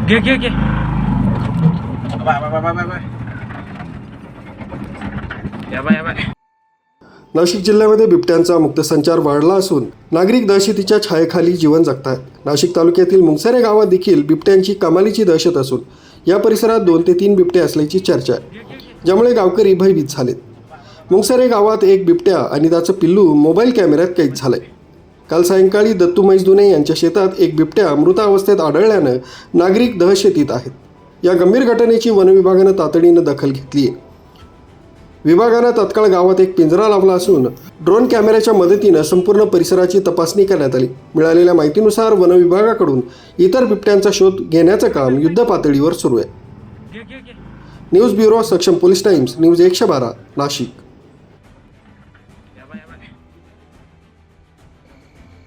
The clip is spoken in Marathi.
घे घे घे. या बाय. नाशिक जिल्ह्यामध्ये बिबट्यांचा मुक्तसंचार वाढला असून नागरिक दहशतीच्या छायेखाली जीवन जगतात. नाशिक तालुक्यातील मुंगसरे गावात देखील बिबट्यांची कमालीची दहशत असून या परिसरात 2 ते 3 बिबटे असल्याची चर्चा आहे, ज्यामुळे गावकरी भयभीत झालेत. मुंगसरे गावात एक बिबट्या आणि त्याचं पिल्लू मोबाईल कॅमेऱ्यात कैद झालंय. काल सायंकाळी दत्तू मैसदुने यांच्या शेतात एक बिबट्या मृतावस्थेत आढळल्यानं नागरिक दहशतीत आहेत. या गंभीर घटनेची वनविभागानं तातडीनं दखल घेतली आहे. विभागानं तत्काळ गावात एक पिंजरा लावला असून ड्रोन कॅमेऱ्याच्या मदतीनं संपूर्ण परिसराची तपासणी करण्यात आली. मिळालेल्या माहितीनुसार वनविभागाकडून इतर बिबट्यांचा शोध घेण्याचं काम युद्धपातळीवर सुरू आहे. न्यूज ब्युरो, सक्षम पोलीस टाइम्स, न्यूज 112, नाशिक.